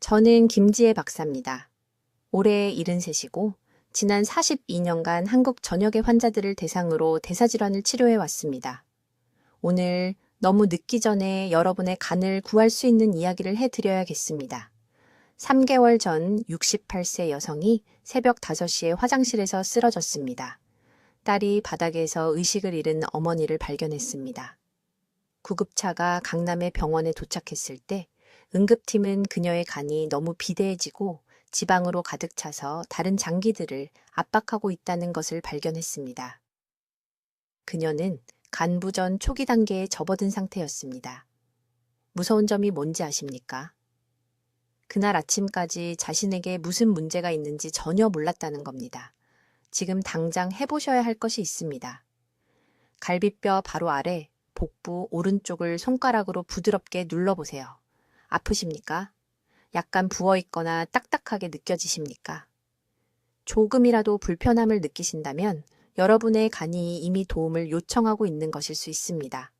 저는 김지혜 박사입니다. 올해 73이고 지난 42년간 한국 전역의 환자들을 대상으로 대사질환을 치료해 왔습니다. 오늘 너무 늦기 전에 여러분의 간을 구할 수 있는 이야기를 해드려야겠습니다. 3개월 전 68세 여성이 새벽 5시에 화장실에서 쓰러졌습니다. 딸이 바닥에서 의식을 잃은 어머니를 발견했습니다. 구급차가 강남의 병원에 도착했을 때 응급팀은 그녀의 간이 너무 비대해지고 지방으로 가득 차서 다른 장기들을 압박하고 있다는 것을 발견했습니다. 그녀는 간부전 초기 단계에 접어든 상태였습니다. 무서운 점이 뭔지 아십니까? 그날 아침까지 자신에게 무슨 문제가 있는지 전혀 몰랐다는 겁니다. 지금 당장 해보셔야 할 것이 있습니다. 갈비뼈 바로 아래 복부 오른쪽을 손가락으로 부드럽게 눌러보세요. 아프십니까? 약간 부어있거나 딱딱하게 느껴지십니까? 조금이라도 불편함을 느끼신다면 여러분의 간이 이미 도움을 요청하고 있는 것일 수 있습니다.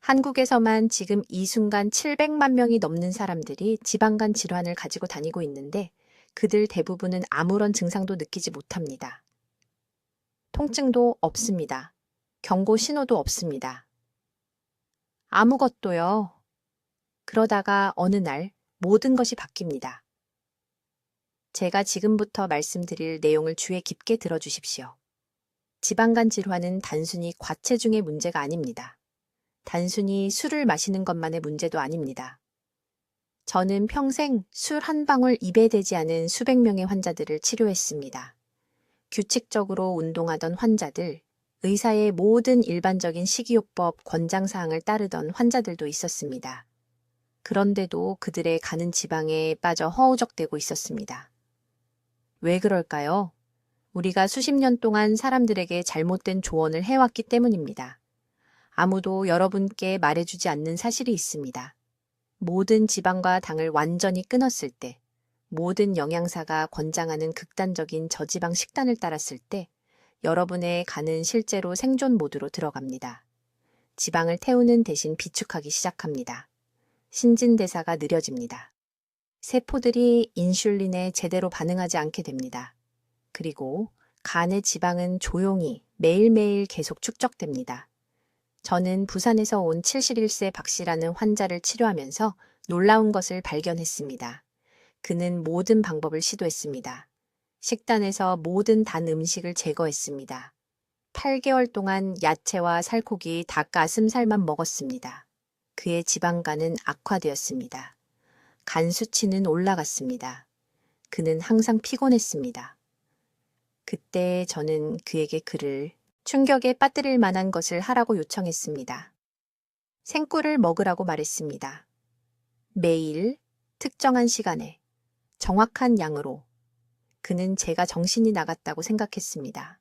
한국에서만 지금 이 순간 700만 명이 넘는 사람들이 지방간 질환을 가지고 다니고 있는데 그들 대부분은 아무런 증상도 느끼지 못합니다. 통증도 없습니다. 경고 신호도 없습니다. 아무것도요. 그러다가 어느 날 모든 것이 바뀝니다. 제가 지금부터 말씀드릴 내용을 주의 깊게 들어주십시오. 지방간 질환은 단순히 과체중의 문제가 아닙니다. 단순히 술을 마시는 것만의 문제도 아닙니다. 저는 평생 술 한 방울 입에 대지 않은 수백 명의 환자들을 치료했습니다. 규칙적으로 운동하던 환자들, 의사의 모든 일반적인 식이요법 권장사항을 따르던 환자들도 있었습니다. 그런데도 그들의 가는 지방에 빠져 허우적대고 있었습니다. 왜 그럴까요? 우리가 수십 년 동안 사람들에게 잘못된 조언을 해왔기 때문입니다. 아무도 여러분께 말해주지 않는 사실이 있습니다. 모든 지방과 당을 완전히 끊었을 때, 모든 영양사가 권장하는 극단적인 저지방 식단을 따랐을 때, 여러분의 간은 실제로 생존 모드로 들어갑니다. 지방을 태우는 대신 비축하기 시작합니다. 신진대사가 느려집니다. 세포들이 인슐린에 제대로 반응하지 않게 됩니다. 그리고 간의 지방은 조용히 매일매일 계속 축적됩니다. 저는 부산에서 온 71세 박 씨라는 환자를 치료하면서 놀라운 것을 발견했습니다. 그는 모든 방법을 시도했습니다. 식단에서 모든 단 음식을 제거했습니다. 8개월 동안 야채와 살코기, 닭가슴살만 먹었습니다. 그의 지방간은 악화되었습니다. 간 수치는 올라갔습니다. 그는 항상 피곤했습니다. 그때 저는 그에게 그를 충격에 빠뜨릴 만한 것을 하라고 요청했습니다. 생꿀을 먹으라고 말했습니다. 매일 특정한 시간에 정확한 양으로. 그는 제가 정신이 나갔다고 생각했습니다.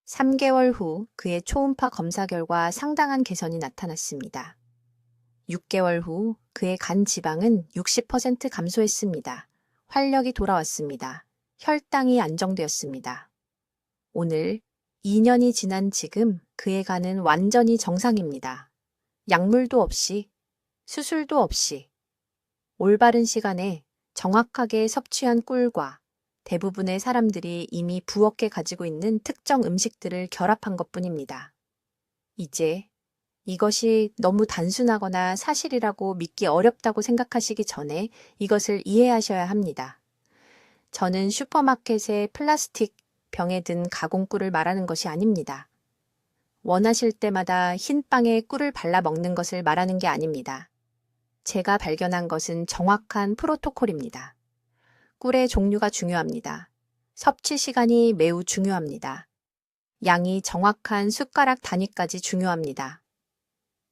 3개월 후 그의 초음파 검사 결과 상당한 개선이 나타났습니다. 6개월 후 그의 간 지방은 60% 감소했습니다. 활력이 돌아왔습니다. 혈당이 안정되었습니다. 오늘 2년이 지난 지금 그의 간은 완전히 정상입니다. 약물도 없이, 수술도 없이, 올바른 시간에 정확하게 섭취한 꿀과 대부분의 사람들이 이미 부엌에 가지고 있는 특정 음식들을 결합한 것뿐입니다. 이제 이것이 너무 단순하거나 사실이라고 믿기 어렵다고 생각하시기 전에 이것을 이해하셔야 합니다. 저는 슈퍼마켓의 플라스틱 병에 든 가공꿀을 말하는 것이 아닙니다. 원하실 때마다 흰 빵에 꿀을 발라 먹는 것을 말하는 게 아닙니다. 제가 발견한 것은 정확한 프로토콜입니다. 꿀의 종류가 중요합니다. 섭취 시간이 매우 중요합니다. 양이 정확한 숟가락 단위까지 중요합니다.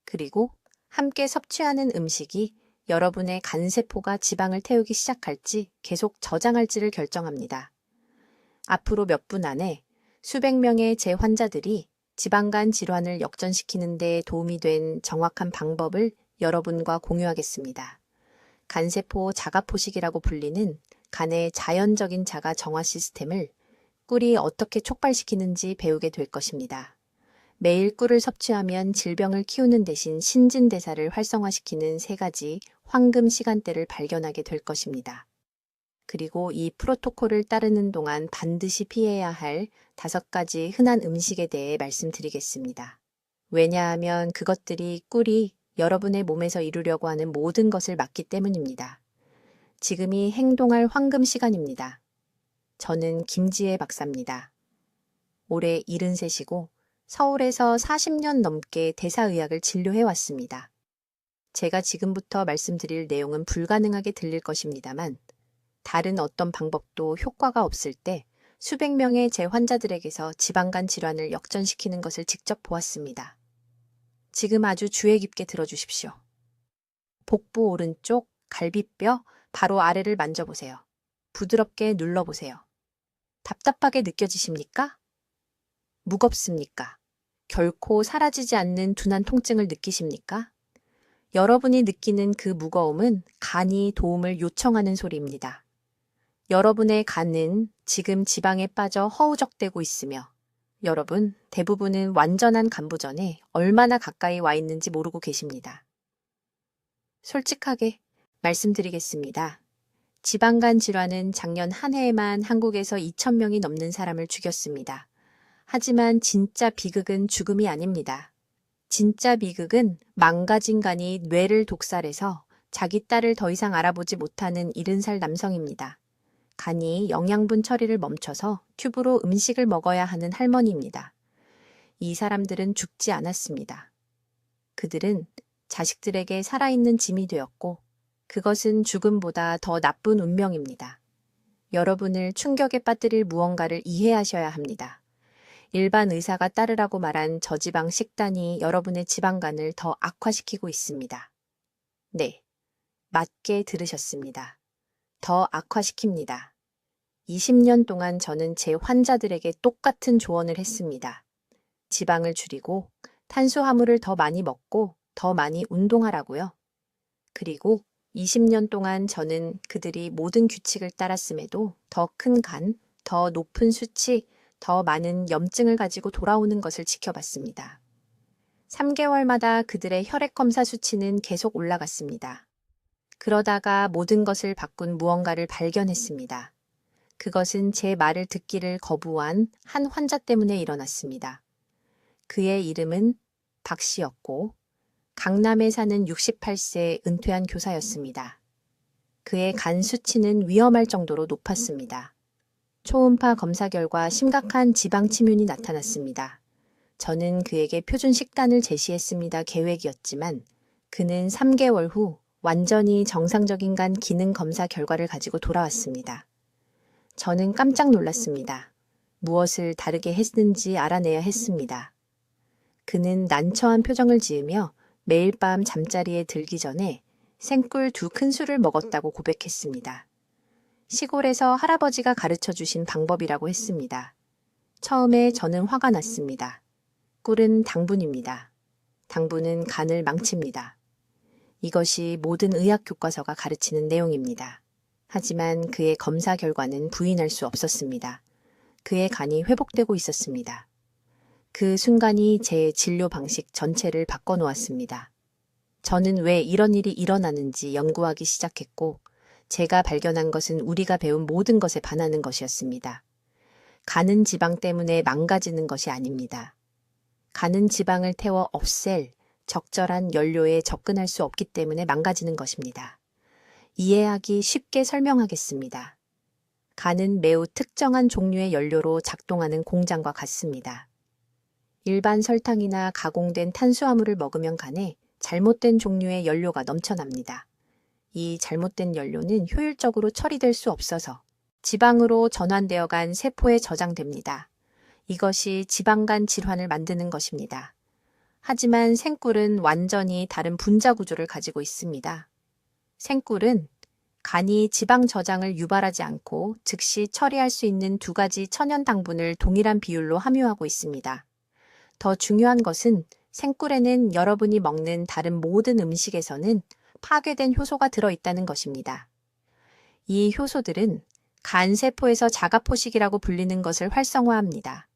그리고 함께 섭취하는 음식이 여러분의 간세포가 지방을 태우기 시작할지 계속 저장할지를 결정합니다. 앞으로 몇 분 안에 수백 명의 제 환자들이 지방간 질환을 역전시키는 데 도움이 된 정확한 방법을 여러분과 공유하겠습니다. 간세포 자가포식이라고 불리는 간의 자연적인 자가 정화 시스템을 꿀이 어떻게 촉발시키는지 배우게 될 것입니다. 매일 꿀을 섭취하면 질병을 키우는 대신 신진대사를 활성화시키는 3가지 황금 시간대를 발견하게 될 것입니다. 그리고 이 프로토콜을 따르는 동안 반드시 피해야 할 5가지 흔한 음식에 대해 말씀드리겠습니다. 왜냐하면 그것들이 꿀이 여러분의 몸에서 이루려고 하는 모든 것을 막기 때문입니다. 지금이 행동할 황금 시간입니다. 저는 김지혜 박사입니다. 올해 73이고 서울에서 40년 넘게 대사의학을 진료해 왔습니다. 제가 지금부터 말씀드릴 내용은 불가능하게 들릴 것입니다만 다른 어떤 방법도 효과가 없을 때 수백 명의 제 환자들에게서 지방간 질환을 역전시키는 것을 직접 보았습니다. 지금 아주 주의 깊게 들어주십시오. 복부 오른쪽 갈비뼈 바로 아래를 만져보세요. 부드럽게 눌러보세요. 답답하게 느껴지십니까? 무겁습니까? 결코 사라지지 않는 둔한 통증을 느끼십니까? 여러분이 느끼는 그 무거움은 간이 도움을 요청하는 소리입니다. 여러분의 간은 지금 지방에 빠져 허우적대고 있으며 여러분 대부분은 완전한 간부전에 얼마나 가까이 와 있는지 모르고 계십니다. 솔직하게 말씀드리겠습니다. 지방간 질환은 작년 한 해에만 한국에서 2,000명이 넘는 사람을 죽였습니다. 하지만 진짜 비극은 죽음이 아닙니다. 진짜 비극은 망가진 간이 뇌를 독살해서 자기 딸을 더 이상 알아보지 못하는 70살 남성입니다. 간이 영양분 처리를 멈춰서 튜브로 음식을 먹어야 하는 할머니입니다. 이 사람들은 죽지 않았습니다. 그들은 자식들에게 살아있는 짐이 되었고 그것은 죽음보다 더 나쁜 운명입니다. 여러분을 충격에 빠뜨릴 무언가를 이해하셔야 합니다. 일반 의사가 따르라고 말한 저지방 식단이 여러분의 지방간을 더 악화시키고 있습니다. 네, 맞게 들으셨습니다. 더 악화시킵니다. 20년 동안 저는 제 환자들에게 똑같은 조언을 했습니다. 지방을 줄이고 탄수화물을 더 많이 먹고 더 많이 운동하라고요. 그리고 20년 동안 저는 그들이 모든 규칙을 따랐음에도 더 큰 간, 더 높은 수치, 더 많은 염증을 가지고 돌아오는 것을 지켜봤습니다. 3개월마다 그들의 혈액 검사 수치는 계속 올라갔습니다. 그러다가 모든 것을 바꾼 무언가를 발견했습니다. 그것은 제 말을 듣기를 거부한 한 환자 때문에 일어났습니다. 그의 이름은 박 씨였고 강남에 사는 68세 은퇴한 교사였습니다. 그의 간 수치는 위험할 정도로 높았습니다. 초음파 검사 결과 심각한 지방 침윤이 나타났습니다. 저는 그에게 표준 식단을 제시했습니다. 계획이었지만 그는 3개월 후 완전히 정상적인 간 기능 검사 결과를 가지고 돌아왔습니다. 저는 깜짝 놀랐습니다. 무엇을 다르게 했는지 알아내야 했습니다. 그는 난처한 표정을 지으며 매일 밤 잠자리에 들기 전에 생꿀 2큰술을 먹었다고 고백했습니다. 시골에서 할아버지가 가르쳐 주신 방법이라고 했습니다. 처음에 저는 화가 났습니다. 꿀은 당분입니다. 당분은 간을 망칩니다. 이것이 모든 의학 교과서가 가르치는 내용입니다. 하지만 그의 검사 결과는 부인할 수 없었습니다. 그의 간이 회복되고 있었습니다. 그 순간이 제 진료 방식 전체를 바꿔놓았습니다. 저는 왜 이런 일이 일어나는지 연구하기 시작했고 제가 발견한 것은 우리가 배운 모든 것에 반하는 것이었습니다. 간은 지방 때문에 망가지는 것이 아닙니다. 간은 지방을 태워 없앨 적절한 연료에 접근할 수 없기 때문에 망가지는 것입니다. 이해하기 쉽게 설명하겠습니다. 간은 매우 특정한 종류의 연료로 작동하는 공장과 같습니다. 일반 설탕이나 가공된 탄수화물을 먹으면 간에 잘못된 종류의 연료가 넘쳐납니다. 이 잘못된 연료는 효율적으로 처리될 수 없어서 지방으로 전환되어 간 세포에 저장됩니다. 이것이 지방간 질환을 만드는 것입니다. 하지만 생꿀은 완전히 다른 분자 구조를 가지고 있습니다. 생꿀은 간이 지방 저장을 유발하지 않고 즉시 처리할 수 있는 2가지 천연 당분을 동일한 비율로 함유하고 있습니다. 더 중요한 것은 생꿀에는 여러분이 먹는 다른 모든 음식에서는 파괴된 효소가 들어있다는 것입니다. 이 효소들은 간세포에서 자가포식이라고 불리는 것을 활성화합니다.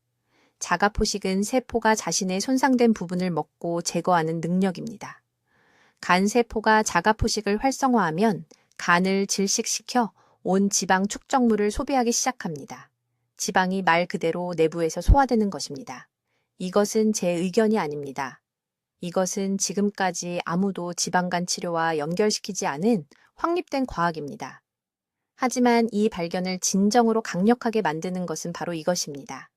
자가포식은 세포가 자신의 손상된 부분을 먹고 제거하는 능력입니다. 간세포가 자가포식을 활성화하면 간을 질식시켜 온 지방 축적물을 소비하기 시작합니다. 지방이 말 그대로 내부에서 소화되는 것입니다. 이것은 제 의견이 아닙니다. 이것은 지금까지 아무도 지방간 치료와 연결시키지 않은 확립된 과학입니다. 하지만 이 발견을 진정으로 강력하게 만드는 것은 바로 이것입니다.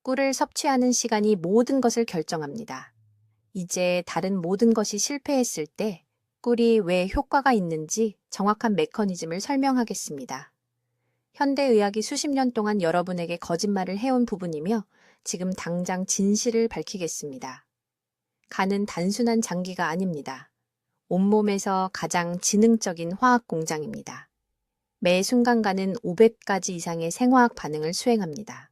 꿀을 섭취하는 시간이 모든 것을 결정합니다. 이제 다른 모든 것이 실패했을 때 꿀이 왜 효과가 있는지 정확한 메커니즘을 설명하겠습니다. 현대의학이 수십 년 동안 여러분에게 거짓말을 해온 부분이며 지금 당장 진실을 밝히겠습니다. 간은 단순한 장기가 아닙니다. 온몸에서 가장 지능적인 화학 공장입니다. 매 순간 간은 500가지 이상의 생화학 반응을 수행합니다.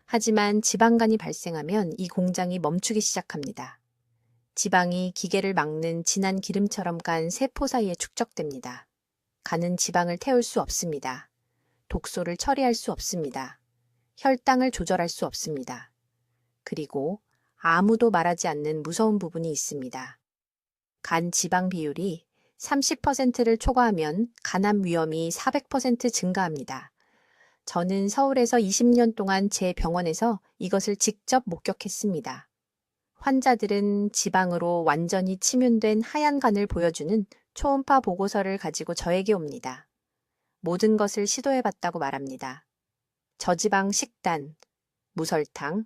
하지만 지방간이 발생하면 이 공장이 멈추기 시작합니다. 지방이 기계를 막는 진한 기름처럼 간 세포 사이에 축적됩니다. 간은 지방을 태울 수 없습니다. 독소를 처리할 수 없습니다. 혈당을 조절할 수 없습니다. 그리고 아무도 말하지 않는 무서운 부분이 있습니다. 간 지방 비율이 30%를 초과하면 간암 위험이 400% 증가합니다. 저는 서울에서 20년 동안 제 병원에서 이것을 직접 목격했습니다. 환자들은 지방으로 완전히 침윤된 하얀 간을 보여주는 초음파 보고서를 가지고 저에게 옵니다. 모든 것을 시도해봤다고 말합니다. 저지방 식단, 무설탕,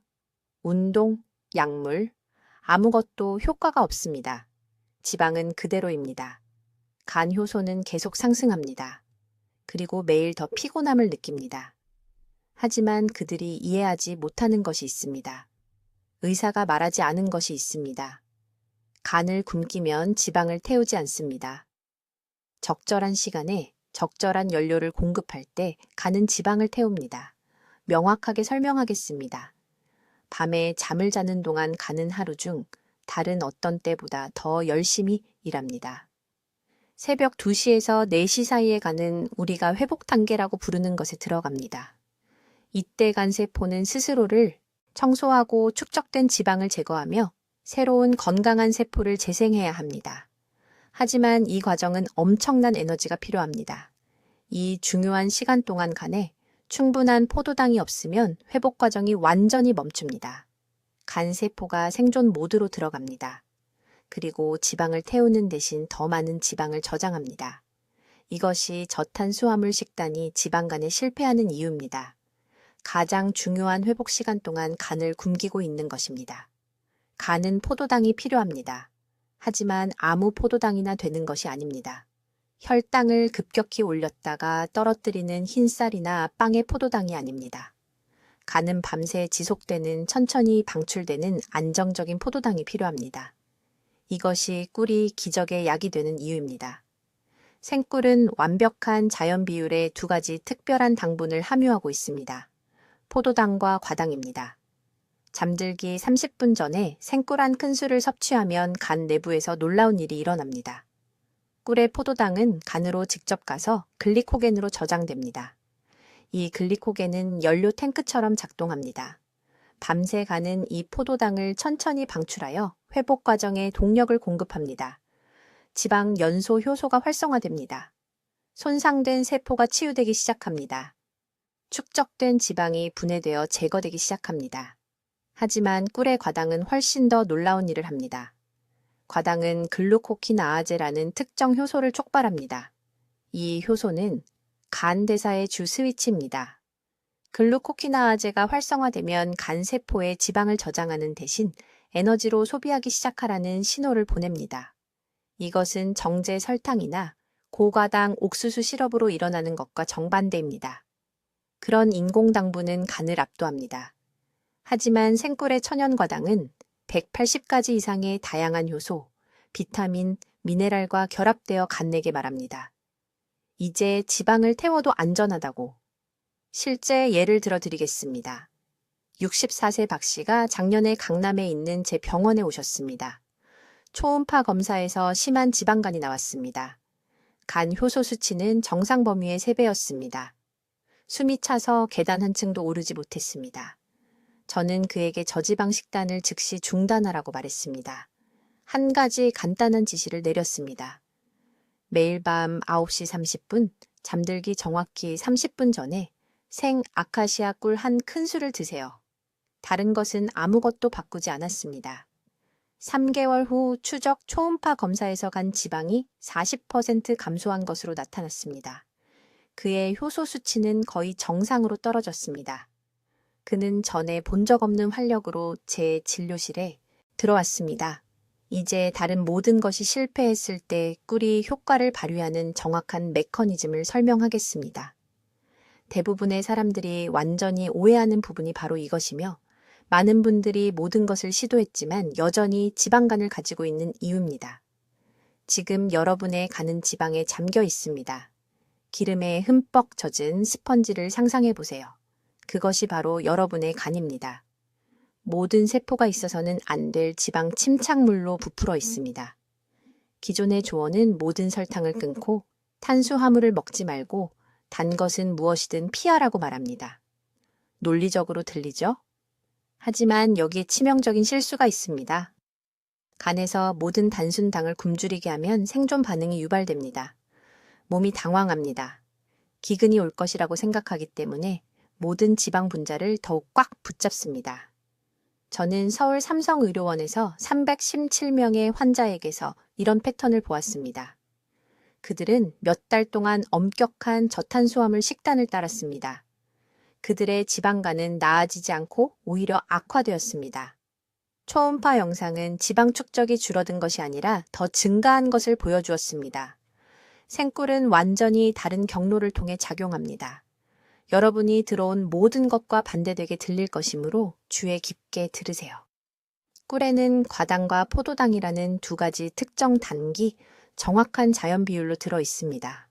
운동, 약물, 아무것도 효과가 없습니다. 지방은 그대로입니다. 간 효소는 계속 상승합니다. 그리고 매일 더 피곤함을 느낍니다. 하지만 그들이 이해하지 못하는 것이 있습니다. 의사가 말하지 않은 것이 있습니다. 간을 굶기면 지방을 태우지 않습니다. 적절한 시간에 적절한 연료를 공급할 때 간은 지방을 태웁니다. 명확하게 설명하겠습니다. 밤에 잠을 자는 동안 간은 하루 중 다른 어떤 때보다 더 열심히 일합니다. 새벽 2시에서 4시 사이에 간은 우리가 회복 단계라고 부르는 것에 들어갑니다. 이때 간세포는 스스로를 청소하고 축적된 지방을 제거하며 새로운 건강한 세포를 재생해야 합니다. 하지만 이 과정은 엄청난 에너지가 필요합니다. 이 중요한 시간 동안 간에 충분한 포도당이 없으면 회복 과정이 완전히 멈춥니다. 간세포가 생존 모드로 들어갑니다. 그리고 지방을 태우는 대신 더 많은 지방을 저장합니다. 이것이 저탄수화물 식단이 지방간에 실패하는 이유입니다. 가장 중요한 회복 시간 동안 간을 굶기고 있는 것입니다. 간은 포도당이 필요합니다. 하지만 아무 포도당이나 되는 것이 아닙니다. 혈당을 급격히 올렸다가 떨어뜨리는 흰쌀이나 빵의 포도당이 아닙니다. 간은 밤새 지속되는 천천히 방출되는 안정적인 포도당이 필요합니다. 이것이 꿀이 기적의 약이 되는 이유입니다. 생꿀은 완벽한 자연 비율의 2가지 특별한 당분을 함유하고 있습니다. 포도당과 과당입니다. 잠들기 30분 전에 생꿀 한 큰술을 섭취하면 간 내부에서 놀라운 일이 일어납니다. 꿀의 포도당은 간으로 직접 가서 글리코겐으로 저장됩니다. 이 글리코겐은 연료 탱크처럼 작동합니다. 밤새 간은 이 포도당을 천천히 방출하여 회복 과정에 동력을 공급합니다. 지방 연소 효소가 활성화됩니다. 손상된 세포가 치유되기 시작합니다. 축적된 지방이 분해되어 제거되기 시작합니다. 하지만 꿀의 과당은 훨씬 더 놀라운 일을 합니다. 과당은 글루코키나아제라는 특정 효소를 촉발합니다. 이 효소는 간 대사의 주 스위치입니다. 글루코키나아제가 활성화되면 간 세포에 지방을 저장하는 대신 에너지로 소비하기 시작하라는 신호를 보냅니다. 이것은 정제 설탕이나 고과당 옥수수 시럽으로 일어나는 것과 정반대입니다. 그런 인공당분은 간을 압도합니다. 하지만 생꿀의 천연과당은 180가지 이상의 다양한 효소, 비타민, 미네랄과 결합되어 간내게 말합니다. 이제 지방을 태워도 안전하다고. 실제 예를 들어 드리겠습니다. 64세 박 씨가 작년에 강남에 있는 제 병원에 오셨습니다. 초음파 검사에서 심한 지방간이 나왔습니다. 간 효소 수치는 정상 범위의 3배였습니다. 숨이 차서 계단 한 층도 오르지 못했습니다. 저는 그에게 저지방 식단을 즉시 중단하라고 말했습니다. 한 가지 간단한 지시를 내렸습니다. 매일 밤 9시 30분, 잠들기 정확히 30분 전에 생 아카시아 꿀 한 큰술을 드세요. 다른 것은 아무것도 바꾸지 않았습니다. 3개월 후 추적 초음파 검사에서 간 지방이 40% 감소한 것으로 나타났습니다. 그의 효소 수치는 거의 정상으로 떨어졌습니다. 그는 전에 본 적 없는 활력으로 제 진료실에 들어왔습니다. 이제 다른 모든 것이 실패했을 때 꿀이 효과를 발휘하는 정확한 메커니즘을 설명하겠습니다. 대부분의 사람들이 완전히 오해하는 부분이 바로 이것이며 많은 분들이 모든 것을 시도했지만 여전히 지방간을 가지고 있는 이유입니다. 지금 여러분의 간은 지방에 잠겨 있습니다. 기름에 흠뻑 젖은 스펀지를 상상해 보세요. 그것이 바로 여러분의 간입니다. 모든 세포가 있어서는 안 될 지방 침착물로 부풀어 있습니다. 기존의 조언은 모든 설탕을 끊고 탄수화물을 먹지 말고 단 것은 무엇이든 피하라고 말합니다. 논리적으로 들리죠? 하지만 여기에 치명적인 실수가 있습니다. 간에서 모든 단순당을 굶주리게 하면 생존 반응이 유발됩니다. 몸이 당황합니다. 기근이 올 것이라고 생각하기 때문에 모든 지방 분자를 더욱 꽉 붙잡습니다. 저는 서울 삼성의료원에서 317명의 환자에게서 이런 패턴을 보았습니다. 그들은 몇 달 동안 엄격한 저탄수화물 식단을 따랐습니다. 그들의 지방간은 나아지지 않고 오히려 악화되었습니다. 초음파 영상은 지방 축적이 줄어든 것이 아니라 더 증가한 것을 보여주었습니다. 생꿀은 완전히 다른 경로를 통해 작용합니다. 여러분이 들어온 모든 것과 반대되게 들릴 것이므로 주의 깊게 들으세요. 꿀에는 과당과 포도당이라는 두 가지 특정 단기, 정확한 자연 비율로 들어 있습니다.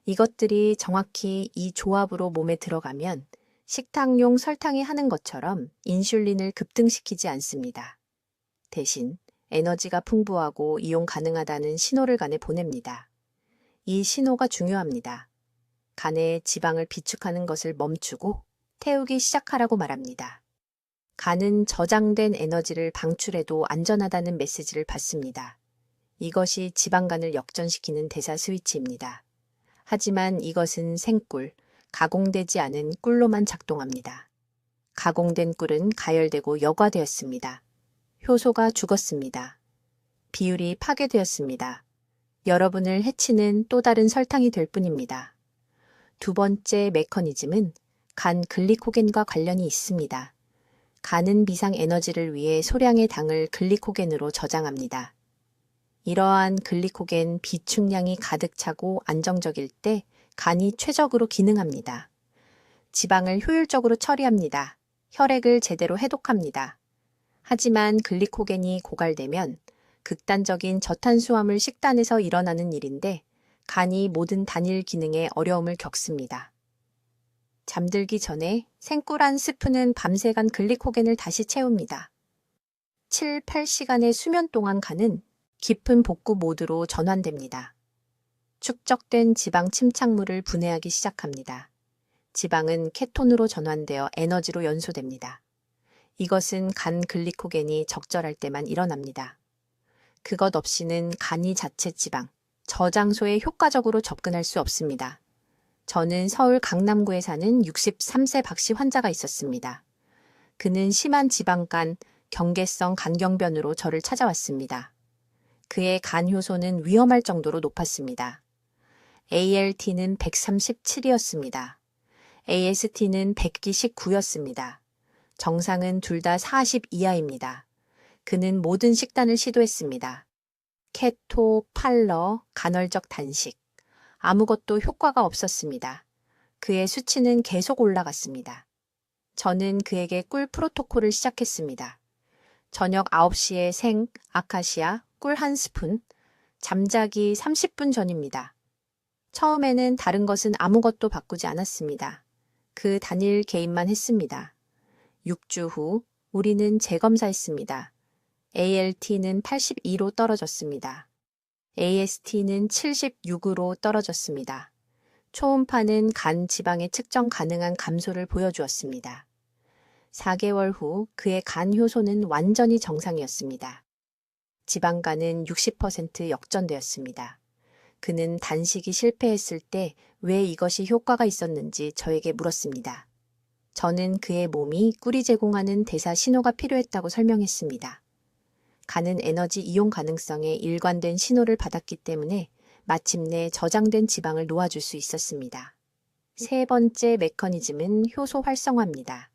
이것들이 정확히 이 조합으로 몸에 들어가면 식탁용 설탕이 하는 것처럼 인슐린을 급등시키지 않습니다. 대신 에너지가 풍부하고 이용 가능하다는 신호를 간에 보냅니다. 이 신호가 중요합니다. 간에 지방을 비축하는 것을 멈추고 태우기 시작하라고 말합니다. 간은 저장된 에너지를 방출해도 안전하다는 메시지를 받습니다. 이것이 지방간을 역전시키는 대사 스위치입니다. 하지만 이것은 생꿀, 가공되지 않은 꿀로만 작동합니다. 가공된 꿀은 가열되고 여과되었습니다. 효소가 죽었습니다. 비율이 파괴되었습니다. 여러분을 해치는 또 다른 설탕이 될 뿐입니다. 두 번째 메커니즘은 간 글리코겐과 관련이 있습니다. 간은 비상 에너지를 위해 소량의 당을 글리코겐으로 저장합니다. 이러한 글리코겐 비축량이 가득 차고 안정적일 때 간이 최적으로 기능합니다. 지방을 효율적으로 처리합니다. 혈액을 제대로 해독합니다. 하지만 글리코겐이 고갈되면 극단적인 저탄수화물 식단에서 일어나는 일인데 간이 모든 단일 기능에 어려움을 겪습니다. 잠들기 전에 생꿀 한 스푼은 밤새간 글리코겐을 다시 채웁니다. 7, 8시간의 수면 동안 간은 깊은 복구 모드로 전환됩니다. 축적된 지방 침착물을 분해하기 시작합니다. 지방은 케톤으로 전환되어 에너지로 연소됩니다. 이것은 간 글리코겐이 적절할 때만 일어납니다. 그것 없이는 간이 자체 지방, 저장소에 효과적으로 접근할 수 없습니다. 저는 서울 강남구에 사는 63세 박씨 환자가 있었습니다. 그는 심한 지방간, 경계성 간경변으로 저를 찾아왔습니다. 그의 간 효소는 위험할 정도로 높았습니다. ALT는 137이었습니다. AST는 129였습니다. 정상은 둘 다 40 이하입니다. 그는 모든 식단을 시도했습니다. 케토, 팔러, 간헐적 단식. 아무것도 효과가 없었습니다. 그의 수치는 계속 올라갔습니다. 저는 그에게 꿀 프로토콜을 시작했습니다. 저녁 9시에 생, 아카시아, 꿀 한 스푼, 잠자기 30분 전입니다. 처음에는 다른 것은 아무것도 바꾸지 않았습니다. 그 단일 개입만 했습니다. 6주 후 우리는 재검사했습니다. ALT는 82로 떨어졌습니다. AST는 76으로 떨어졌습니다. 초음파는 간 지방의 측정 가능한 감소를 보여주었습니다. 4개월 후 그의 간 효소는 완전히 정상이었습니다. 지방간은 60% 역전되었습니다. 그는 단식이 실패했을 때 왜 이것이 효과가 있었는지 저에게 물었습니다. 저는 그의 몸이 꿀이 제공하는 대사 신호가 필요했다고 설명했습니다. 간은 에너지 이용 가능성에 일관된 신호를 받았기 때문에 마침내 저장된 지방을 놓아줄 수 있었습니다. 세 번째 메커니즘은 효소 활성화입니다.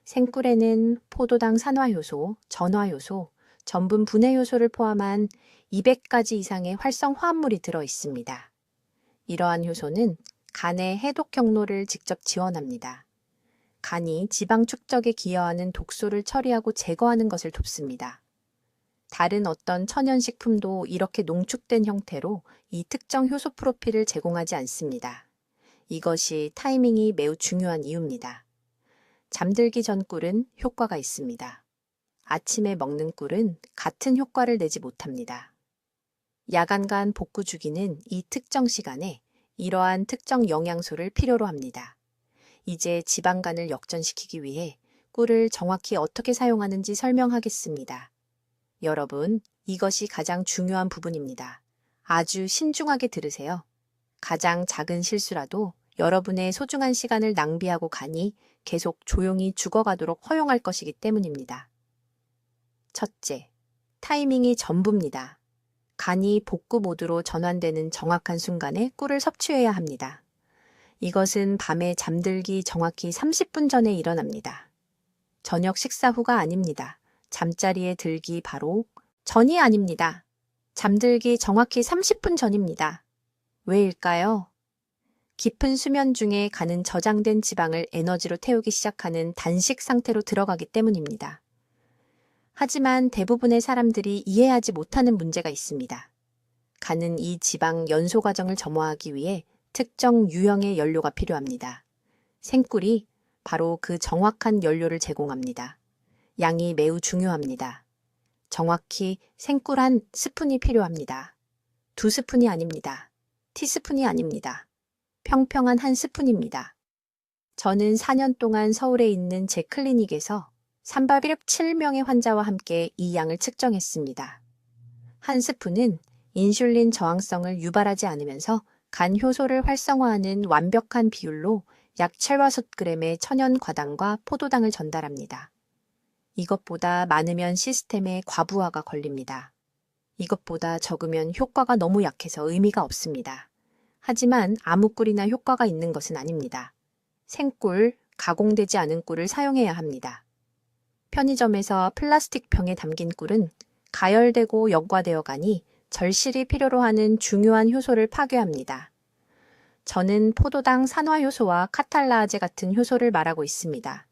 생꿀에는 포도당 산화효소, 전화효소, 전분 분해효소를 포함한 200가지 이상의 활성 화합물이 들어 있습니다. 이러한 효소는 간의 해독 경로를 직접 지원합니다. 간이 지방 축적에 기여하는 독소를 처리하고 제거하는 것을 돕습니다. 다른 어떤 천연식품도 이렇게 농축된 형태로 이 특정 효소 프로필을 제공하지 않습니다. 이것이 타이밍이 매우 중요한 이유입니다. 잠들기 전 꿀은 효과가 있습니다. 아침에 먹는 꿀은 같은 효과를 내지 못합니다. 야간간 복구 주기는 이 특정 시간에 이러한 특정 영양소를 필요로 합니다. 이제 지방간을 역전시키기 위해 꿀을 정확히 어떻게 사용하는지 설명하겠습니다. 여러분, 이것이 가장 중요한 부분입니다. 아주 신중하게 들으세요. 가장 작은 실수라도 여러분의 소중한 시간을 낭비하고 간이 계속 조용히 죽어가도록 허용할 것이기 때문입니다. 첫째, 타이밍이 전부입니다. 간이 복구 모드로 전환되는 정확한 순간에 꿀을 섭취해야 합니다. 이것은 밤에 잠들기 정확히 30분 전에 일어납니다. 저녁 식사 후가 아닙니다. 잠자리에 들기 바로 전이 아닙니다. 잠들기 정확히 30분 전입니다. 왜일까요? 깊은 수면 중에 간은 저장된 지방을 에너지로 태우기 시작하는 단식 상태로 들어가기 때문입니다. 하지만 대부분의 사람들이 이해하지 못하는 문제가 있습니다. 간은 이 지방 연소 과정을 점화하기 위해 특정 유형의 연료가 필요합니다. 생꿀이 바로 그 정확한 연료를 제공합니다. 양이 매우 중요합니다. 정확히 생꿀 한 스푼이 필요합니다. 2스푼이 아닙니다. 티스푼이 아닙니다. 평평한 한 스푼입니다. 저는 4년 동안 서울에 있는 제 클리닉에서 307명의 환자와 함께 이 양을 측정했습니다. 한 스푼은 인슐린 저항성을 유발하지 않으면서 간 효소를 활성화하는 완벽한 비율로 약 7와솥g의 천연 과당과 포도당을 전달합니다. 이것보다 많으면 시스템에 과부하가 걸립니다. 이것보다 적으면 효과가 너무 약해서 의미가 없습니다. 하지만 아무 꿀이나 효과가 있는 것은 아닙니다. 생꿀, 가공되지 않은 꿀을 사용해야 합니다. 편의점에서 플라스틱 병에 담긴 꿀은 가열되고 역과되어 가니 절실히 필요로 하는 중요한 효소를 파괴합니다. 저는 포도당 산화효소와 카탈라아제 같은 효소를 말하고 있습니다.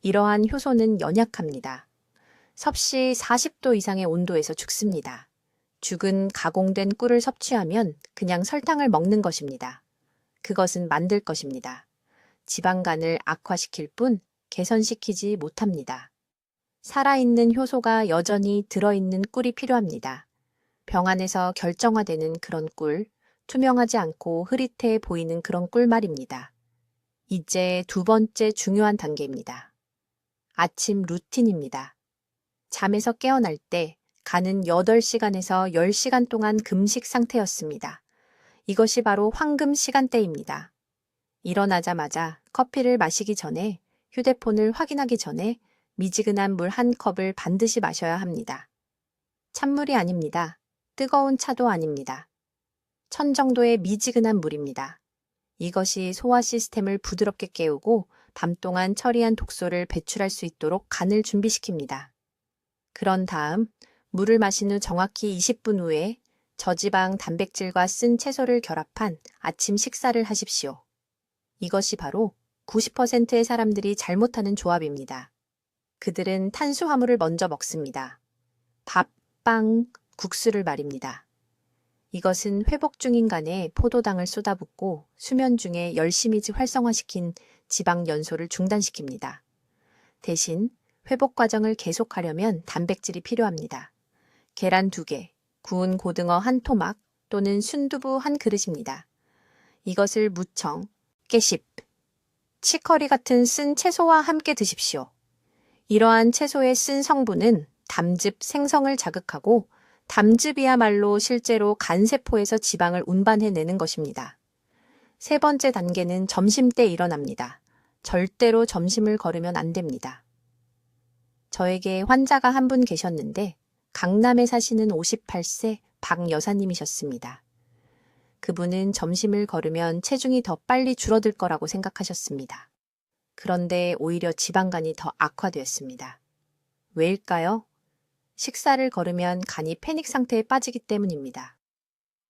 이러한 효소는 연약합니다. 섭씨 40도 이상의 온도에서 죽습니다. 죽은 가공된 꿀을 섭취하면 그냥 설탕을 먹는 것입니다. 그것은 만들 것입니다. 지방간을 악화시킬 뿐 개선시키지 못합니다. 살아있는 효소가 여전히 들어있는 꿀이 필요합니다. 병 안에서 결정화되는 그런 꿀, 투명하지 않고 흐릿해 보이는 그런 꿀 말입니다. 이제 두 번째 중요한 단계입니다. 아침 루틴입니다. 잠에서 깨어날 때 간은 8시간에서 10시간 동안 금식 상태였습니다. 이것이 바로 황금 시간대입니다. 일어나자마자 커피를 마시기 전에, 휴대폰을 확인하기 전에 미지근한 물 한 컵을 반드시 마셔야 합니다. 찬물이 아닙니다. 뜨거운 차도 아닙니다. 천 정도의 미지근한 물입니다. 이것이 소화 시스템을 부드럽게 깨우고 밤 동안 처리한 독소를 배출할 수 있도록 간을 준비시킵니다. 그런 다음 물을 마신 후 정확히 20분 후에 저지방 단백질과 쓴 채소를 결합한 아침 식사를 하십시오. 이것이 바로 90%의 사람들이 잘못하는 조합입니다. 그들은 탄수화물을 먼저 먹습니다. 밥, 빵, 국수를 말입니다. 이것은 회복 중인 간에 포도당을 쏟아붓고 수면 중에 열심히 활성화시킨 지방 연소를 중단시킵니다. 대신 회복 과정을 계속하려면 단백질이 필요합니다. 계란 2개, 구운 고등어 한 토막 또는 순두부 한 그릇입니다. 이것을 무청, 깨십, 치커리 같은 쓴 채소와 함께 드십시오. 이러한 채소에 쓴 성분은 담즙 생성을 자극하고 담즙이야말로 실제로 간세포에서 지방을 운반해내는 것입니다. 세 번째 단계는 점심때 일어납니다. 절대로 점심을 거르면 안 됩니다. 저에게 환자가 한 분 계셨는데 강남에 사시는 58세 박 여사님이셨습니다. 그분은 점심을 거르면 체중이 더 빨리 줄어들 거라고 생각하셨습니다. 그런데 오히려 지방간이 더 악화되었습니다. 왜일까요? 식사를 거르면 간이 패닉 상태에 빠지기 때문입니다.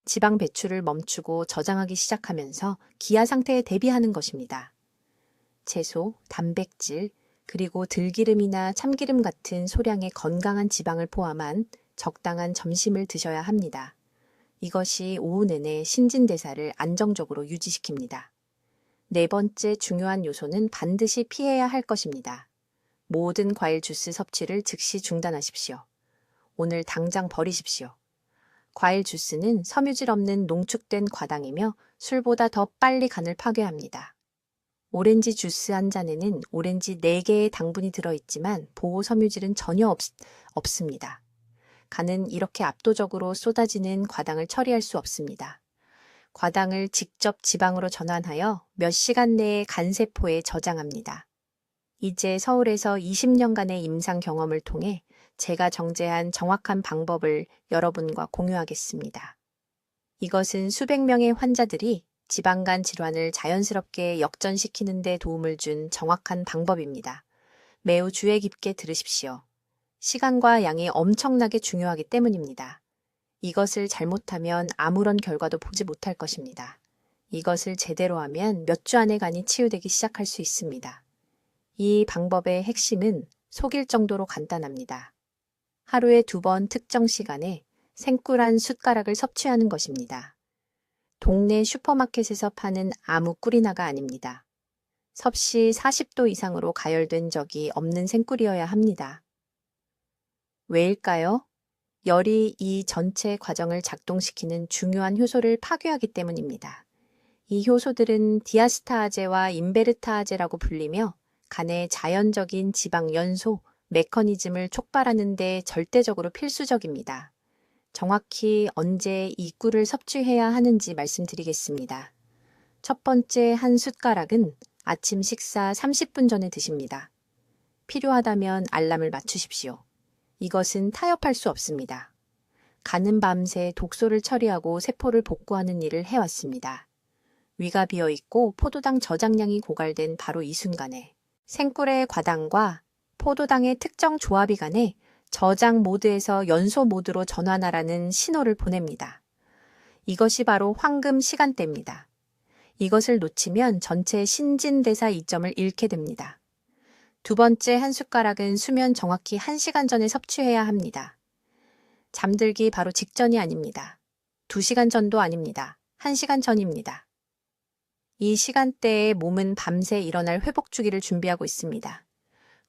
지방 배출을 멈추고 저장하기 시작하면서 기아 상태에 대비하는 것입니다. 채소, 단백질, 그리고 들기름이나 참기름 같은 소량의 건강한 지방을 포함한 적당한 점심을 드셔야 합니다. 이것이 오후 내내 신진대사를 안정적으로 유지시킵니다. 네 번째 중요한 요소는 반드시 피해야 할 것입니다. 모든 과일 주스 섭취를 즉시 중단하십시오. 오늘 당장 버리십시오. 과일 주스는 섬유질 없는 농축된 과당이며 술보다 더 빨리 간을 파괴합니다. 오렌지 주스 한 잔에는 오렌지 4개의 당분이 들어있지만 보호 섬유질은 전혀 없습니다. 간은 이렇게 압도적으로 쏟아지는 과당을 처리할 수 없습니다. 과당을 직접 지방으로 전환하여 몇 시간 내에 간세포에 저장합니다. 이제 서울에서 20년간의 임상 경험을 통해 제가 정제한 정확한 방법을 여러분과 공유하겠습니다. 이것은 수백 명의 환자들이 지방간 질환을 자연스럽게 역전시키는 데 도움을 준 정확한 방법입니다. 매우 주의 깊게 들으십시오. 시간과 양이 엄청나게 중요하기 때문입니다. 이것을 잘못하면 아무런 결과도 보지 못할 것입니다. 이것을 제대로 하면 몇 주 안에 간이 치유되기 시작할 수 있습니다. 이 방법의 핵심은 속일 정도로 간단합니다. 하루에 2번 특정 시간에 생꿀 한 숟가락을 섭취하는 것입니다. 동네 슈퍼마켓에서 파는 아무 꿀이나가 아닙니다. 섭씨 40도 이상으로 가열된 적이 없는 생꿀이어야 합니다. 왜일까요? 열이 이 전체 과정을 작동시키는 중요한 효소를 파괴하기 때문입니다. 이 효소들은 디아스타아제와 인베르타아제라고 불리며 간의 자연적인 지방 연소 메커니즘을 촉발하는 데 절대적으로 필수적입니다. 정확히 언제 이 꿀을 섭취해야 하는지 말씀드리겠습니다. 첫 번째 한 숟가락은 아침 식사 30분 전에 드십니다. 필요하다면 알람을 맞추십시오. 이것은 타협할 수 없습니다. 간은 밤새 독소를 처리하고 세포를 복구하는 일을 해왔습니다. 위가 비어있고 포도당 저장량이 고갈된 바로 이 순간에 생꿀의 과당과 포도당의 특정 조합이 간에 저장 모드에서 연소 모드로 전환하라는 신호를 보냅니다. 이것이 바로 황금 시간대입니다. 이것을 놓치면 전체 신진대사 이점을 잃게 됩니다. 두 번째 한 숟가락은 수면 정확히 1시간 전에 섭취해야 합니다. 잠들기 바로 직전이 아닙니다. 2시간 전도 아닙니다. 1시간 전입니다. 이 시간대에 몸은 밤새 일어날 회복 주기를 준비하고 있습니다.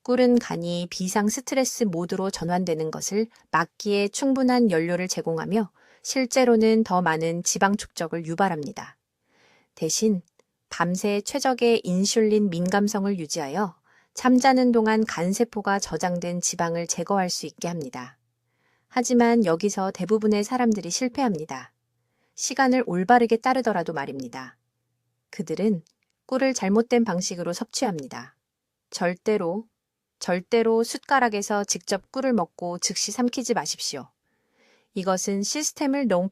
꿀은 간이 비상 스트레스 모드로 전환되는 것을 막기에 충분한 연료를 제공하며 실제로는 더 많은 지방 축적을 유발합니다. 대신 밤새 최적의 인슐린 민감성을 유지하여 잠자는 동안 간세포가 저장된 지방을 제거할 수 있게 합니다. 하지만 여기서 대부분의 사람들이 실패합니다. 시간을 올바르게 따르더라도 말입니다. 그들은 꿀을 잘못된 방식으로 섭취합니다. 절대로 숟가락에서 직접 꿀을 먹고 즉시 삼키지 마십시오. 이것은 시스템을 너무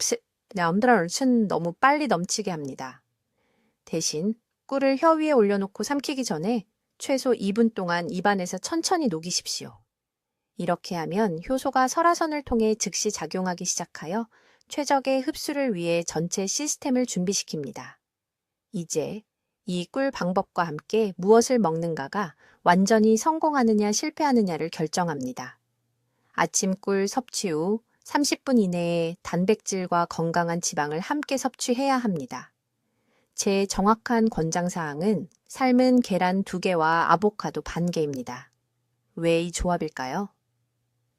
빨리 넘치게 합니다. 대신 꿀을 혀 위에 올려놓고 삼키기 전에 최소 2분 동안 입안에서 천천히 녹이십시오. 이렇게 하면 효소가 설화선을 통해 즉시 작용하기 시작하여 최적의 흡수를 위해 전체 시스템을 준비시킵니다. 이제 이 꿀 방법과 함께 무엇을 먹는가가 완전히 성공하느냐 실패하느냐를 결정합니다. 아침 꿀 섭취 후 30분 이내에 단백질과 건강한 지방을 함께 섭취해야 합니다. 제 정확한 권장사항은 삶은 계란 2개와 아보카도 반 개입니다. 왜 이 조합일까요?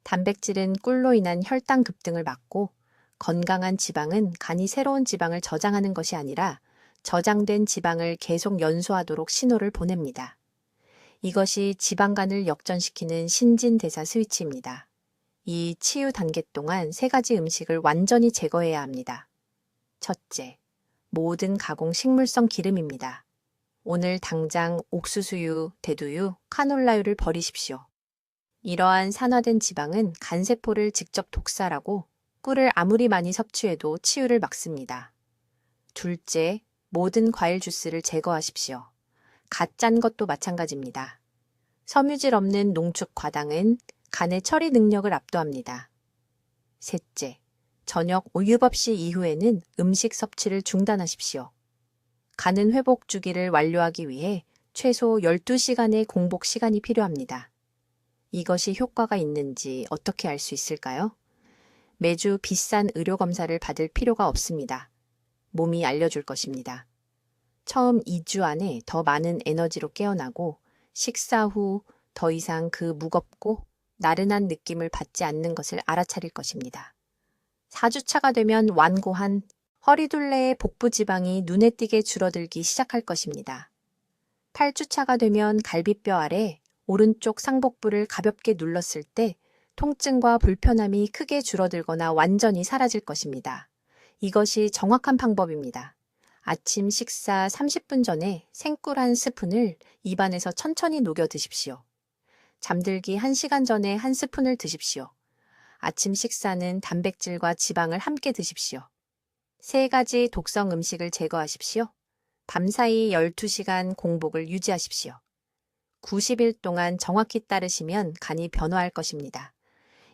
단백질은 꿀로 인한 혈당 급등을 막고 건강한 지방은 간이 새로운 지방을 저장하는 것이 아니라 저장된 지방을 계속 연소하도록 신호를 보냅니다. 이것이 지방간을 역전시키는 신진대사 스위치입니다. 이 치유 단계 동안 3가지 음식을 완전히 제거해야 합니다. 첫째, 모든 가공 식물성 기름입니다. 오늘 당장 옥수수유, 대두유, 카놀라유를 버리십시오. 이러한 산화된 지방은 간세포를 직접 독살하고 꿀을 아무리 많이 섭취해도 치유를 막습니다. 둘째, 모든 과일 주스를 제거하십시오. 갓 짠 것도 마찬가지입니다. 섬유질 없는 농축 과당은 간의 처리 능력을 압도합니다. 셋째, 저녁 5유법시 이후에는 음식 섭취를 중단하십시오. 간은 회복 주기를 완료하기 위해 최소 12시간의 공복 시간이 필요합니다. 이것이 효과가 있는지 어떻게 알 수 있을까요? 매주 비싼 의료 검사를 받을 필요가 없습니다. 몸이 알려줄 것입니다. 처음 2주 안에 더 많은 에너지로 깨어나고 식사 후 더 이상 그 무겁고 나른한 느낌을 받지 않는 것을 알아차릴 것입니다. 4주차가 되면 완고한 허리둘레의 복부 지방이 눈에 띄게 줄어들기 시작할 것입니다. 8주차가 되면 갈비뼈 아래 오른쪽 상복부를 가볍게 눌렀을 때 통증과 불편함이 크게 줄어들거나 완전히 사라질 것입니다. 이것이 정확한 방법입니다. 아침 식사 30분 전에 생꿀 한 스푼을 입안에서 천천히 녹여 드십시오. 잠들기 1시간 전에 한 스푼을 드십시오. 아침 식사는 단백질과 지방을 함께 드십시오. 3가지 독성 음식을 제거하십시오. 밤사이 12시간 공복을 유지하십시오. 90일 동안 정확히 따르시면 간이 변화할 것입니다.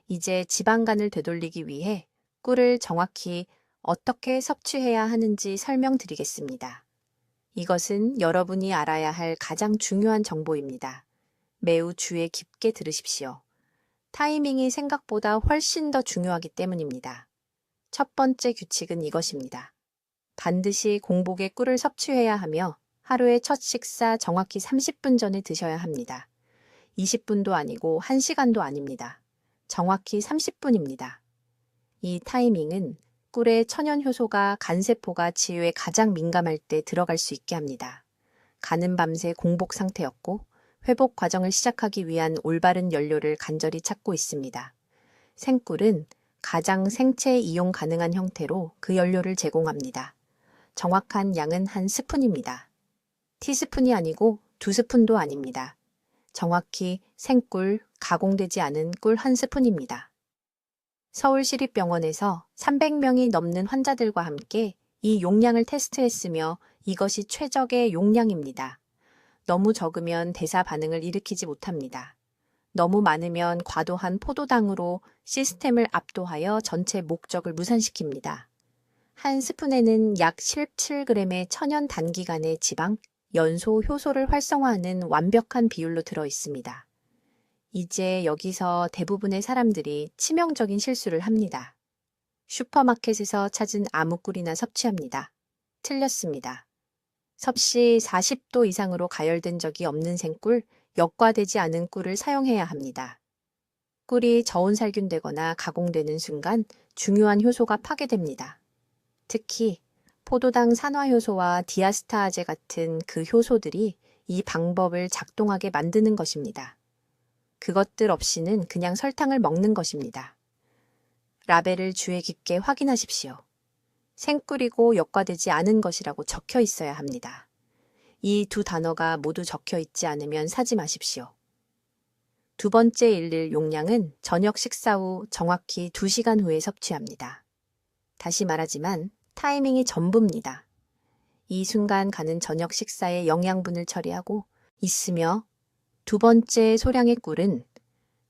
이제 지방간을 되돌리기 위해 꿀을 정확히 어떻게 섭취해야 하는지 설명드리겠습니다. 이것은 여러분이 알아야 할 가장 중요한 정보입니다. 매우 주의 깊게 들으십시오. 타이밍이 생각보다 훨씬 더 중요하기 때문입니다. 첫 번째 규칙은 이것입니다. 반드시 공복에 꿀을 섭취해야 하며 하루의 첫 식사 정확히 30분 전에 드셔야 합니다. 20분도 아니고 1시간도 아닙니다. 정확히 30분입니다. 이 타이밍은 꿀의 천연 효소가 간세포가 치유에 가장 민감할 때 들어갈 수 있게 합니다. 간은 밤새 공복 상태였고 회복 과정을 시작하기 위한 올바른 연료를 간절히 찾고 있습니다. 생꿀은 가장 생체 이용 가능한 형태로 그 연료를 제공합니다. 정확한 양은 한 스푼입니다. 티스푼이 아니고 2스푼도 아닙니다. 정확히 생꿀, 가공되지 않은 꿀 1스푼입니다. 서울시립병원에서 300명이 넘는 환자들과 함께 이 용량을 테스트했으며 이것이 최적의 용량입니다. 너무 적으면 대사 반응을 일으키지 못합니다. 너무 많으면 과도한 포도당으로 시스템을 압도하여 전체 목적을 무산시킵니다. 한 스푼에는 약 17g의 천연 단기간의 지방, 연소, 효소를 활성화하는 완벽한 비율로 들어 있습니다. 이제 여기서 대부분의 사람들이 치명적인 실수를 합니다. 슈퍼마켓에서 찾은 아무 꿀이나 섭취합니다. 틀렸습니다. 섭씨 40도 이상으로 가열된 적이 없는 생꿀, 역과되지 않은 꿀을 사용해야 합니다. 꿀이 저온살균되거나 가공되는 순간 중요한 효소가 파괴됩니다. 특히 포도당 산화효소와 디아스타아제 같은 그 효소들이 이 방법을 작동하게 만드는 것입니다. 그것들 없이는 그냥 설탕을 먹는 것입니다. 라벨을 주의 깊게 확인하십시오. 생꿀이고 역과되지 않은 것이라고 적혀 있어야 합니다. 이 2 단어가 모두 적혀 있지 않으면 사지 마십시오. 두 번째 일일 용량은 저녁 식사 후 정확히 2시간 후에 섭취합니다. 다시 말하지만 타이밍이 전부입니다. 이 순간 가는 저녁 식사에 영양분을 처리하고 있으며 두 번째 소량의 꿀은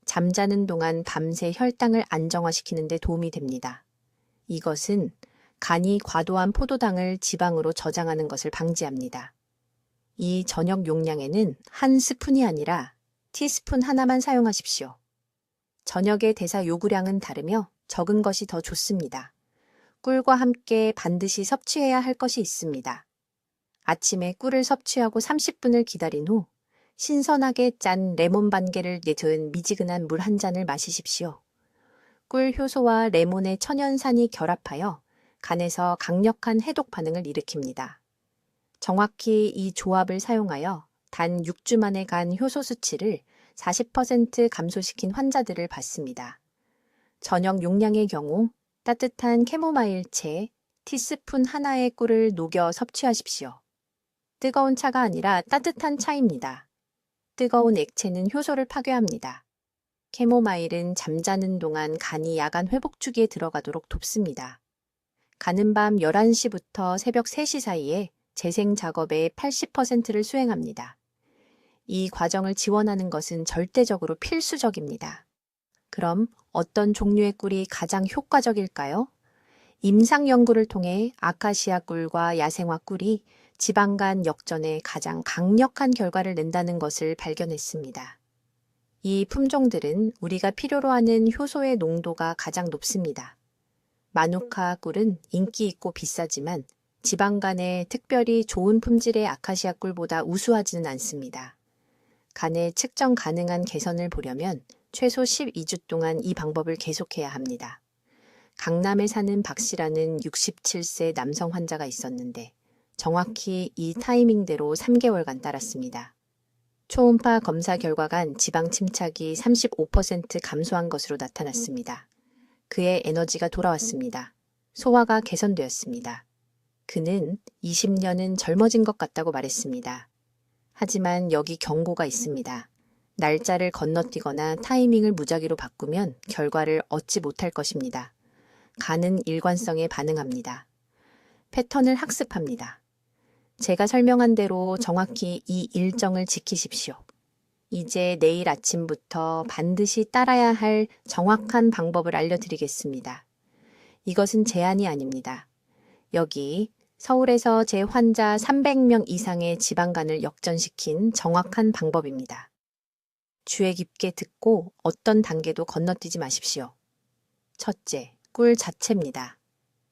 잠자는 동안 밤새 혈당을 안정화시키는 데 도움이 됩니다. 이것은 간이 과도한 포도당을 지방으로 저장하는 것을 방지합니다. 이 저녁 용량에는 한 스푼이 아니라 티스푼 하나만 사용하십시오. 저녁의 대사 요구량은 다르며 적은 것이 더 좋습니다. 꿀과 함께 반드시 섭취해야 할 것이 있습니다. 아침에 꿀을 섭취하고 30분을 기다린 후 신선하게 짠 레몬 반 개를 내둔 미지근한 물 한 잔을 마시십시오. 꿀 효소와 레몬의 천연산이 결합하여 간에서 강력한 해독 반응을 일으킵니다. 정확히 이 조합을 사용하여 단 6주 만에 간 효소 수치를 40% 감소시킨 환자들을 봤습니다. 저녁 용량의 경우 따뜻한 캐모마일채 티스푼 하나의 꿀을 녹여 섭취하십시오. 뜨거운 차가 아니라 따뜻한 차입니다. 뜨거운 액체는 효소를 파괴합니다. 캐모마일은 잠자는 동안 간이 야간 회복 주기에 들어가도록 돕습니다. 가는 밤 11시부터 새벽 3시 사이에 재생 작업의 80%를 수행합니다. 이 과정을 지원하는 것은 절대적으로 필수적입니다. 그럼 어떤 종류의 꿀이 가장 효과적일까요? 임상 연구를 통해 아카시아 꿀과 야생화 꿀이 지방간 역전에 가장 강력한 결과를 낸다는 것을 발견했습니다. 이 품종들은 우리가 필요로 하는 효소의 농도가 가장 높습니다. 마누카 꿀은 인기 있고 비싸지만 지방간에 특별히 좋은 품질의 아카시아 꿀보다 우수하지는 않습니다. 간에 측정 가능한 개선을 보려면 최소 12주 동안 이 방법을 계속해야 합니다. 강남에 사는 박 씨라는 67세 남성 환자가 있었는데 정확히 이 타이밍대로 3개월간 따랐습니다. 초음파 검사 결과간 지방 침착이 35% 감소한 것으로 나타났습니다. 그의 에너지가 돌아왔습니다. 소화가 개선되었습니다. 그는 20년은 젊어진 것 같다고 말했습니다. 하지만 여기 경고가 있습니다. 날짜를 건너뛰거나 타이밍을 무작위로 바꾸면 결과를 얻지 못할 것입니다. 간은 일관성에 반응합니다. 패턴을 학습합니다. 제가 설명한 대로 정확히 이 일정을 지키십시오. 이제 내일 아침부터 반드시 따라야 할 정확한 방법을 알려드리겠습니다. 이것은 제한이 아닙니다. 여기 서울에서 제 환자 300명 이상의 지방간을 역전시킨 정확한 방법입니다. 주의 깊게 듣고 어떤 단계도 건너뛰지 마십시오. 첫째, 꿀 자체입니다.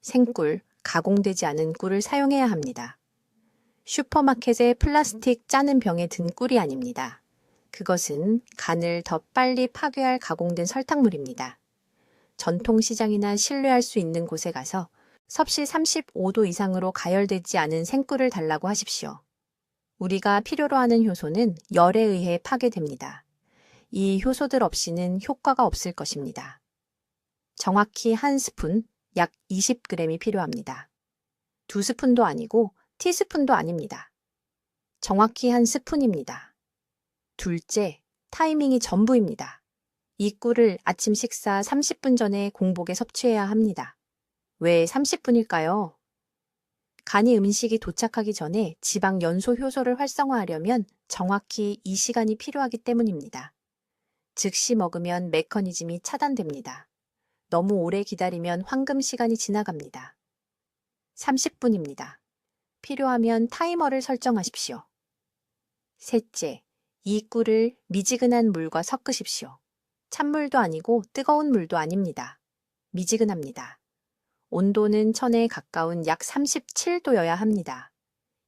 생꿀, 가공되지 않은 꿀을 사용해야 합니다. 슈퍼마켓의 플라스틱 짜는 병에 든 꿀이 아닙니다. 그것은 간을 더 빨리 파괴할 가공된 설탕물입니다. 전통시장이나 신뢰할 수 있는 곳에 가서 섭씨 35도 이상으로 가열되지 않은 생꿀을 달라고 하십시오. 우리가 필요로 하는 효소는 열에 의해 파괴됩니다. 이 효소들 없이는 효과가 없을 것입니다. 정확히 한 스푼, 약 20g이 필요합니다. 2스푼도 아니고 티스푼도 아닙니다. 정확히 한 스푼입니다. 둘째, 타이밍이 전부입니다. 이 꿀을 아침 식사 30분 전에 공복에 섭취해야 합니다. 왜 30분일까요? 간이 음식이 도착하기 전에 지방 연소 효소를 활성화하려면 정확히 이 시간이 필요하기 때문입니다. 즉시 먹으면 메커니즘이 차단됩니다. 너무 오래 기다리면 황금 시간이 지나갑니다. 30분입니다. 필요하면 타이머를 설정하십시오. 셋째, 이 꿀을 미지근한 물과 섞으십시오. 찬물도 아니고 뜨거운 물도 아닙니다. 미지근합니다. 온도는 1000에 가까운 약 37도여야 합니다.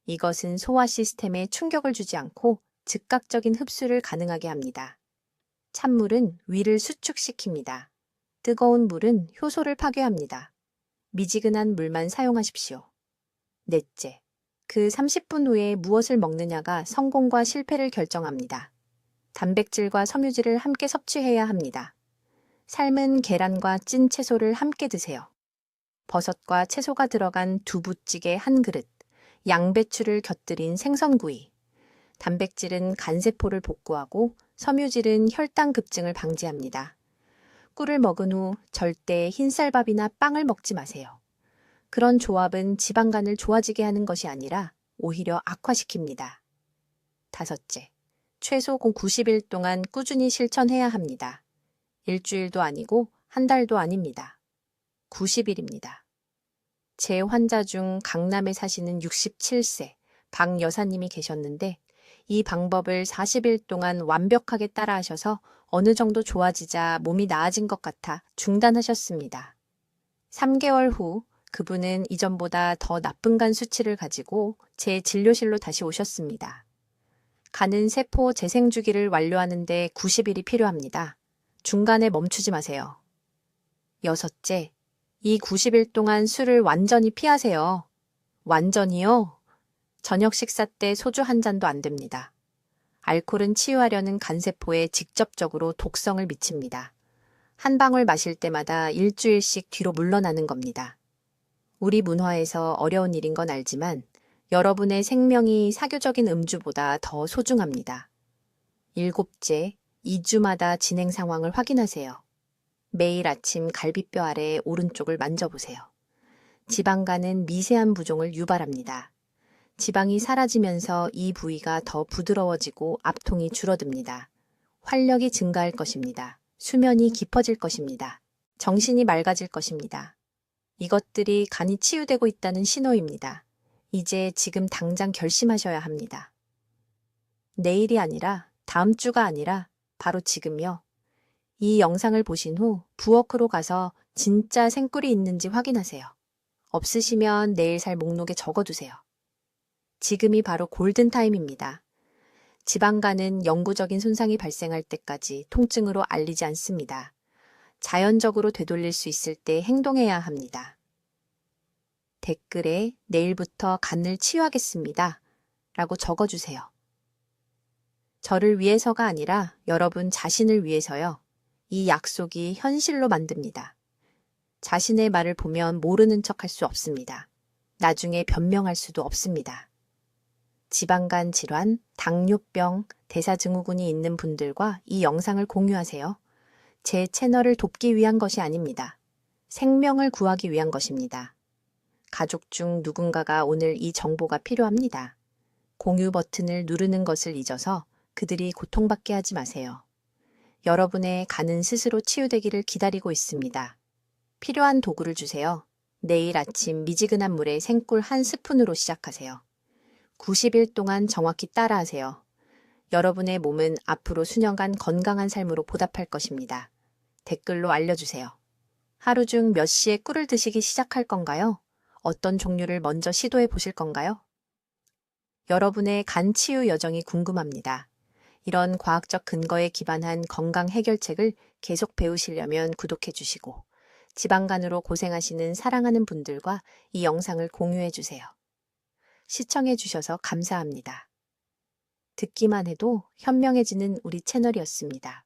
이것은 소화 시스템에 충격을 주지 않고 즉각적인 흡수를 가능하게 합니다. 찬물은 위를 수축시킵니다. 뜨거운 물은 효소를 파괴합니다. 미지근한 물만 사용하십시오. 넷째, 그 30분 후에 무엇을 먹느냐가 성공과 실패를 결정합니다. 단백질과 섬유질을 함께 섭취해야 합니다. 삶은 계란과 찐 채소를 함께 드세요. 버섯과 채소가 들어간 두부찌개 한 그릇, 양배추를 곁들인 생선구이. 단백질은 간세포를 복구하고 섬유질은 혈당 급증을 방지합니다. 꿀을 먹은 후 절대 흰쌀밥이나 빵을 먹지 마세요. 그런 조합은 지방간을 좋아지게 하는 것이 아니라 오히려 악화시킵니다. 다섯째, 최소 90일 동안 꾸준히 실천해야 합니다. 일주일도 아니고 한 달도 아닙니다. 90일입니다. 제 환자 중 강남에 사시는 67세 박 여사님이 계셨는데 이 방법을 40일 동안 완벽하게 따라하셔서 어느 정도 좋아지자 몸이 나아진 것 같아 중단하셨습니다. 3개월 후 그분은 이전보다 더 나쁜 간 수치를 가지고 제 진료실로 다시 오셨습니다. 간은 세포 재생 주기를 완료하는 데 90일이 필요합니다. 중간에 멈추지 마세요. 여섯째, 이 90일 동안 술을 완전히 피하세요. 완전히요? 저녁 식사 때 소주 한 잔도 안 됩니다. 알코올은 치유하려는 간세포에 직접적으로 독성을 미칩니다. 한 방울 마실 때마다 일주일씩 뒤로 물러나는 겁니다. 우리 문화에서 어려운 일인 건 알지만 여러분의 생명이 사교적인 음주보다 더 소중합니다. 7째, 2주마다 진행 상황을 확인하세요. 매일 아침 갈비뼈 아래 오른쪽을 만져보세요. 지방간은 미세한 부종을 유발합니다. 지방이 사라지면서 이 부위가 더 부드러워지고 압통이 줄어듭니다. 활력이 증가할 것입니다. 수면이 깊어질 것입니다. 정신이 맑아질 것입니다. 이것들이 간이 치유되고 있다는 신호입니다. 이제 지금 당장 결심하셔야 합니다. 내일이 아니라 다음 주가 아니라 바로 지금요. 이 영상을 보신 후 부워크로 가서 진짜 생꿀이 있는지 확인하세요. 없으시면 내일 살 목록에 적어두세요. 지금이 바로 골든타임입니다. 지방간은 영구적인 손상이 발생할 때까지 통증으로 알리지 않습니다. 자연적으로 되돌릴 수 있을 때 행동해야 합니다. 댓글에 내일부터 간을 치유하겠습니다. 라고 적어주세요. 저를 위해서가 아니라 여러분 자신을 위해서요. 이 약속이 현실로 만듭니다. 자신의 말을 보면 모르는 척할 수 없습니다. 나중에 변명할 수도 없습니다. 지방간 질환, 당뇨병, 대사증후군이 있는 분들과 이 영상을 공유하세요. 제 채널을 돕기 위한 것이 아닙니다. 생명을 구하기 위한 것입니다. 가족 중 누군가가 오늘 이 정보가 필요합니다. 공유 버튼을 누르는 것을 잊어서 그들이 고통받게 하지 마세요. 여러분의 간은 스스로 치유되기를 기다리고 있습니다. 필요한 도구를 주세요. 내일 아침 미지근한 물에 생꿀 한 스푼으로 시작하세요. 90일 동안 정확히 따라하세요. 여러분의 몸은 앞으로 수년간 건강한 삶으로 보답할 것입니다. 댓글로 알려주세요. 하루 중 몇 시에 꿀을 드시기 시작할 건가요? 어떤 종류를 먼저 시도해 보실 건가요? 여러분의 간 치유 여정이 궁금합니다. 이런 과학적 근거에 기반한 건강 해결책을 계속 배우시려면 구독해 주시고 지방간으로 고생하시는 사랑하는 분들과 이 영상을 공유해 주세요. 시청해 주셔서 감사합니다. 듣기만 해도 현명해지는 우리 채널이었습니다.